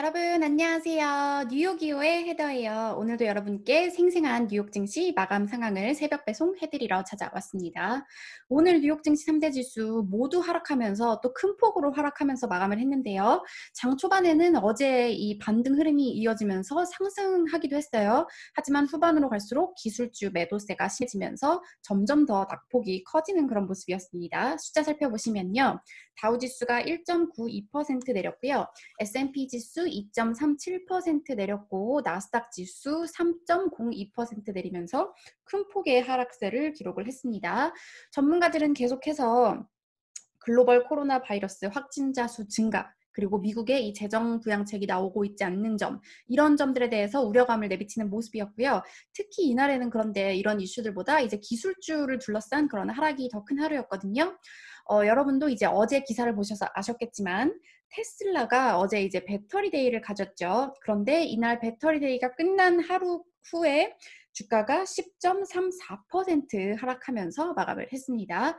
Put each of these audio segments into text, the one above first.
여러분 안녕하세요. 뉴욕이오의 헤더예요. 오늘도 여러분께 생생한 뉴욕 증시 마감 상황을 새벽 배송해드리러 찾아왔습니다. 오늘 뉴욕 증시 3대 지수 모두 하락하면서 또 큰 폭으로 하락하면서 마감을 했는데요. 장 초반에는 어제 이 반등 흐름이 이어지면서 상승하기도 했어요. 하지만 후반으로 갈수록 기술주 매도세가 심해지면서 점점 더 낙폭이 커지는 그런 모습이었습니다. 숫자 살펴보시면요. 다우지수가 1.92% 내렸고요. S&P 지수 2.37% 내렸고 나스닥 지수 3.02% 내리면서 큰 폭의 하락세를 기록을 했습니다. 전문가들은 계속해서 글로벌 코로나 바이러스 확진자 수 증가 그리고 미국의 이 재정 부양책이 나오고 있지 않는 점 이런 점들에 대해서 우려감을 내비치는 모습이었고요. 특히 이날에는 그런데 이런 이슈들보다 이제 기술주를 둘러싼 그런 하락이 더 큰 하루였거든요. 여러분도 이제 어제 기사를 보셔서 아셨겠지만 테슬라가 어제 이제 배터리 데이를 가졌죠. 그런데 이날 배터리 데이가 끝난 하루 후에 주가가 10.34% 하락하면서 마감을 했습니다.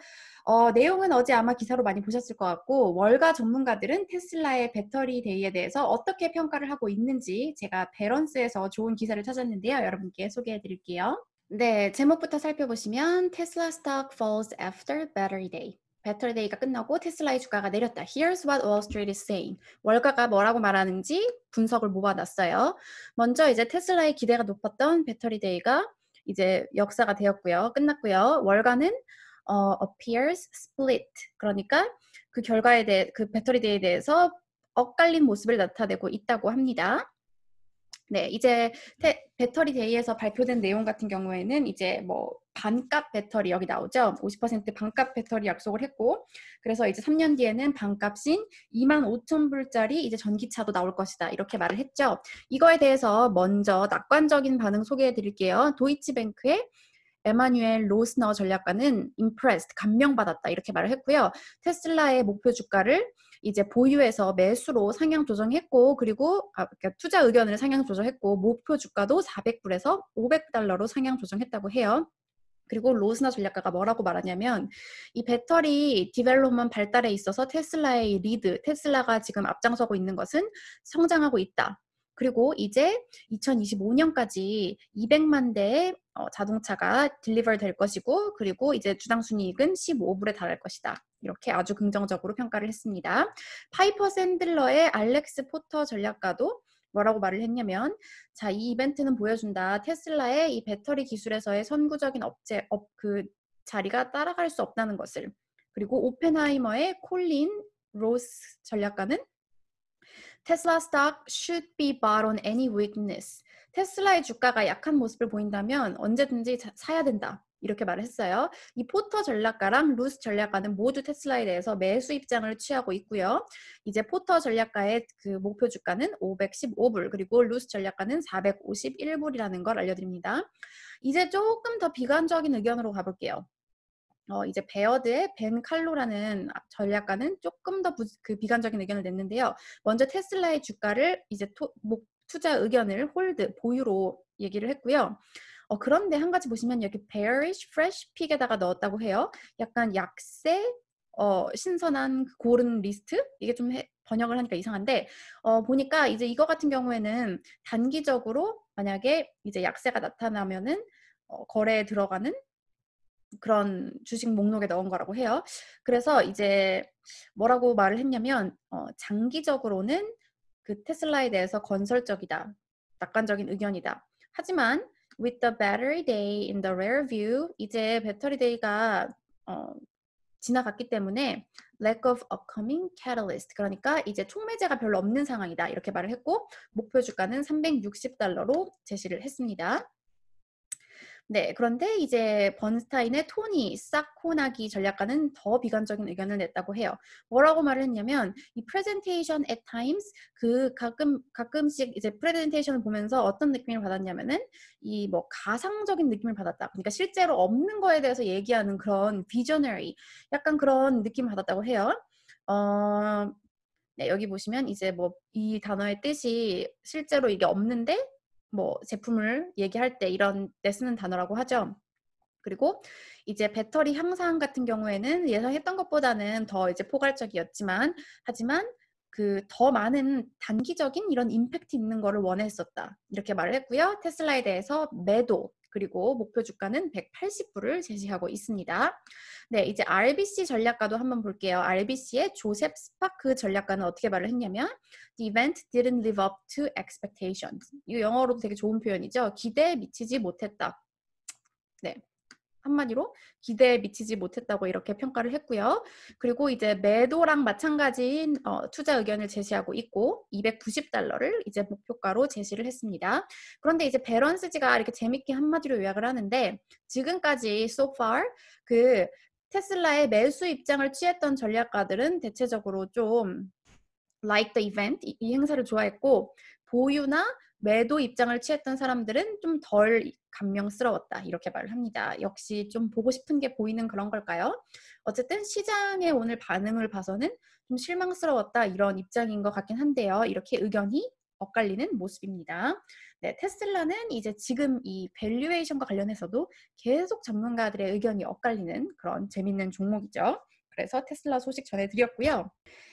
내용은 어제 아마 기사로 많이 보셨을 것 같고 월가 전문가들은 테슬라의 배터리 데이에 대해서 어떻게 평가를 하고 있는지 제가 배런스에서 좋은 기사를 찾았는데요. 여러분께 소개해 드릴게요. 네, 제목부터 살펴보시면 Tesla stock falls after battery day. 배터리 데이가 끝나고 테슬라의 주가가 내렸다. Here's what Wall Street is saying. 월가가 뭐라고 말하는지 분석을 모아놨어요. 먼저 이제 테슬라의 기대가 높았던 배터리 데이가 이제 역사가 되었고요. 끝났고요. 월가는 appears split. 그러니까 그 결과에 대해 그 배터리 데이에 대해서 엇갈린 모습을 나타내고 있다고 합니다. 네, 이제 배터리 데이에서 발표된 내용 같은 경우에는 이제 뭐 반값 배터리 여기 나오죠. 50% 반값 배터리 약속을 했고, 그래서 이제 3년 뒤에는 반값인 25,000불짜리 이제 전기차도 나올 것이다. 이렇게 말을 했죠. 이거에 대해서 먼저 낙관적인 반응 소개해 드릴게요. 도이치뱅크의 에마뉴엘 로스너 전략가는 impressed, 감명받았다 이렇게 말을 했고요. 테슬라의 목표 주가를 이제 보유해서 매수로 상향 조정했고 그리고 그러니까 투자 의견을 상향 조정했고 목표 주가도 400불에서 500달러로 상향 조정했다고 해요. 그리고 로스나 전략가가 뭐라고 말하냐면 이 배터리 디벨롭먼 발달에 있어서 테슬라의 리드, 테슬라가 지금 앞장서고 있는 것은 성장하고 있다. 그리고 이제 2025년까지 200만 대의 자동차가 딜리버 될 것이고 그리고 이제 주당 순이익은 15불에 달할 것이다. 이렇게 아주 긍정적으로 평가를 했습니다. 파이퍼 샌들러의 알렉스 포터 전략가도 뭐라고 말을 했냐면 자, 이 이벤트는 보여준다. 테슬라의 이 배터리 기술에서의 선구적인 그 자리가 따라갈 수 없다는 것을. 그리고 오펜하이머의 콜린 로스 전략가는 테슬라 stock should be bought on any weakness. 테슬라의 주가가 약한 모습을 보인다면 언제든지 사야 된다. 이렇게 말을 했어요. 이 포터 전략가랑 루스 전략가는 모두 테슬라에 대해서 매수 입장을 취하고 있고요. 이제 포터 전략가의 그 목표 주가는 515불, 그리고 루스 전략가는 451불이라는 걸 알려드립니다. 이제 조금 더 비관적인 의견으로 가볼게요. 이제 베어드의 벤 칼로라는 전략가는 조금 더 그 비관적인 의견을 냈는데요. 먼저 테슬라의 주가를 이제 투자 의견을 홀드, 보유로 얘기를 했고요. 그런데 한 가지 보시면 여기 bearish fresh pick에다가 넣었다고 해요. 약간 약세, 신선한 고른 리스트? 이게 좀 번역을 하니까 이상한데 보니까 이제 이거 같은 경우에는 단기적으로 만약에 이제 약세가 나타나면은 거래에 들어가는 그런 주식 목록에 넣은 거라고 해요. 그래서 이제 뭐라고 말을 했냐면 장기적으로는 그 테슬라에 대해서 건설적이다. 낙관적인 의견이다. 하지만 with the battery day in the rear view 이제 배터리 데이가 지나갔기 때문에 lack of upcoming catalyst 그러니까 이제 촉매제가 별로 없는 상황이다. 이렇게 말을 했고 목표 주가는 360달러로 제시를 했습니다. 네, 그런데 이제 번스타인의 토니 사코나기 전략가는 더 비관적인 의견을 냈다고 해요. 뭐라고 말을 했냐면 이 presentation at times 그 가끔씩 이제 프레젠테이션을 보면서 어떤 느낌을 받았냐면은 이 뭐 가상적인 느낌을 받았다. 그러니까 실제로 없는 거에 대해서 얘기하는 그런 visionary 약간 그런 느낌을 받았다고 해요. 네, 여기 보시면 이제 뭐 이 단어의 뜻이 실제로 이게 없는데 뭐 제품을 얘기할 때 이런 때 쓰는 단어라고 하죠. 그리고 이제 배터리 향상 같은 경우에는 예상했던 것보다는 더 이제 포괄적이었지만 하지만 더 많은 단기적인 이런 임팩트 있는 거를 원했었다. 이렇게 말을 했고요. 테슬라에 대해서 매도 그리고 목표 주가는 180불을 제시하고 있습니다. 네, 이제 RBC 전략가도 한번 볼게요. RBC의 조셉 스파크 전략가는 어떻게 말을 했냐면 The event didn't live up to expectations. 이 영어로도 되게 좋은 표현이죠. 기대에 미치지 못했다. 네. 한마디로 기대에 미치지 못했다고 이렇게 평가를 했고요. 그리고 이제 매도랑 마찬가지인 투자 의견을 제시하고 있고 $290를 이제 목표가로 제시를 했습니다. 그런데 이제 밸런스지가 이렇게 재밌게 한마디로 요약을 하는데 지금까지 so far 그 테슬라의 매수 입장을 취했던 전략가들은 대체적으로 좀 like the event, 이 행사를 좋아했고 보유나 매도 입장을 취했던 사람들은 좀 덜 감명스러웠다 이렇게 말을 합니다. 역시 좀 보고 싶은 게 보이는 그런 걸까요? 어쨌든 시장의 오늘 반응을 봐서는 좀 실망스러웠다 이런 입장인 것 같긴 한데요. 이렇게 의견이 엇갈리는 모습입니다. 네, 테슬라는 이제 지금 이 밸류에이션과 관련해서도 계속 전문가들의 의견이 엇갈리는 그런 재밌는 종목이죠. 그래서 테슬라 소식 전해드렸고요.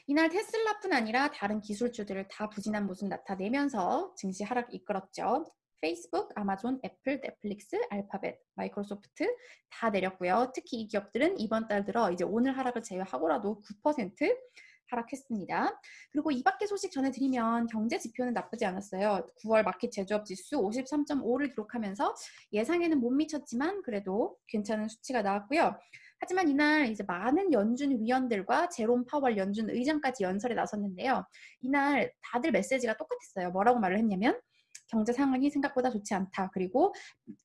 이날 테슬라뿐 아니라 다른 기술주들을 다 부진한 모습 나타내면서 증시 하락 이끌었죠. 페이스북, 아마존, 애플, 넷플릭스, 알파벳, 마이크로소프트 다 내렸고요. 특히 이 기업들은 이번 달 들어 이제 오늘 하락을 제외하고라도 9% 하락했습니다. 그리고 이 밖에 소식 전해드리면 경제 지표는 나쁘지 않았어요. 9월 마켓 제조업 지수 53.5를 기록하면서 예상에는 못 미쳤지만 그래도 괜찮은 수치가 나왔고요. 하지만 이날 이제 많은 연준 위원들과 제롬 파월 연준 의장까지 연설에 나섰는데요. 이날 다들 메시지가 똑같았어요. 뭐라고 말을 했냐면 경제 상황이 생각보다 좋지 않다. 그리고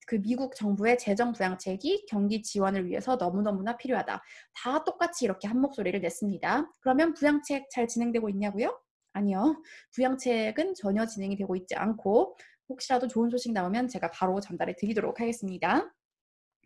그 미국 정부의 재정 부양책이 경기 지원을 위해서 너무너무나 필요하다. 다 똑같이 이렇게 한 목소리를 냈습니다. 그러면 부양책 잘 진행되고 있냐고요? 아니요. 부양책은 전혀 진행이 되고 있지 않고 혹시라도 좋은 소식 나오면 제가 바로 전달해 드리도록 하겠습니다.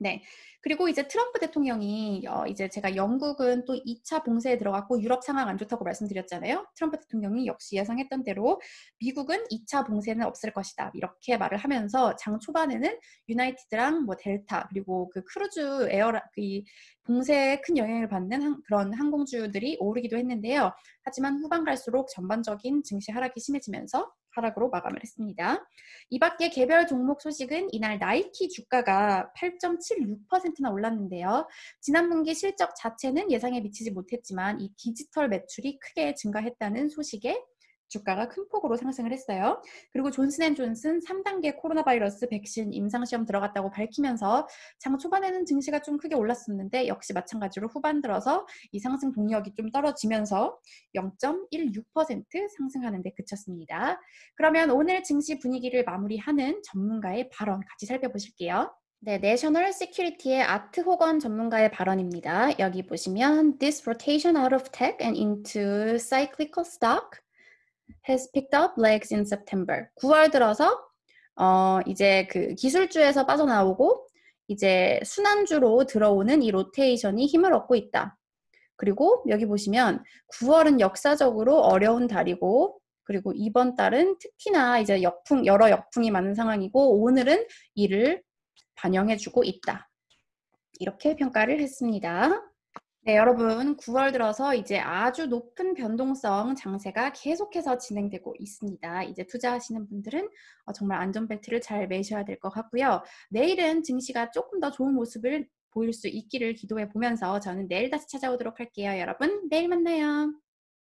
네. 그리고 이제 트럼프 대통령이 이제 제가 영국은 또 2차 봉쇄에 들어갔고 유럽 상황 안 좋다고 말씀드렸잖아요. 트럼프 대통령이 역시 예상했던 대로 미국은 2차 봉쇄는 없을 것이다. 이렇게 말을 하면서 장 초반에는 유나이티드랑 뭐 델타 그리고 그 크루즈 이 봉쇄에 큰 영향을 받는 그런 항공주들이 오르기도 했는데요. 하지만 후반 갈수록 전반적인 증시 하락이 심해지면서 하락으로 마감을 했습니다. 이 밖에 개별 종목 소식은 이날 나이키 주가가 8.76%나 올랐는데요. 지난 분기 실적 자체는 예상에 미치지 못했지만 이 디지털 매출이 크게 증가했다는 소식에 주가가 큰 폭으로 상승을 했어요. 그리고 존슨앤존슨 3단계 코로나 바이러스 백신 임상시험 들어갔다고 밝히면서 장 초반에는 증시가 좀 크게 올랐었는데 역시 마찬가지로 후반 들어서 이 상승 동력이 좀 떨어지면서 0.16% 상승하는 데 그쳤습니다. 그러면 오늘 증시 분위기를 마무리하는 전문가의 발언 같이 살펴보실게요. 네, 내셔널 시큐리티의 아트 호건 전문가의 발언입니다. 여기 보시면 This rotation out of tech and into cyclical stock has picked up legs in September. 9월 들어서 이제 그 기술주에서 빠져나오고 이제 순환주로 들어오는 이 로테이션이 힘을 얻고 있다. 그리고 여기 보시면 9월은 역사적으로 어려운 달이고 그리고 이번 달은 특히나 이제 여러 역풍이 많은 상황이고 오늘은 이를 반영해주고 있다. 이렇게 평가를 했습니다. 네, 여러분 9월 들어서 이제 아주 높은 변동성 장세가 계속해서 진행되고 있습니다. 이제 투자하시는 분들은 정말 안전벨트를 잘 매셔야 될 것 같고요. 내일은 증시가 조금 더 좋은 모습을 보일 수 있기를 기도해 보면서 저는 내일 다시 찾아오도록 할게요. 여러분 내일 만나요.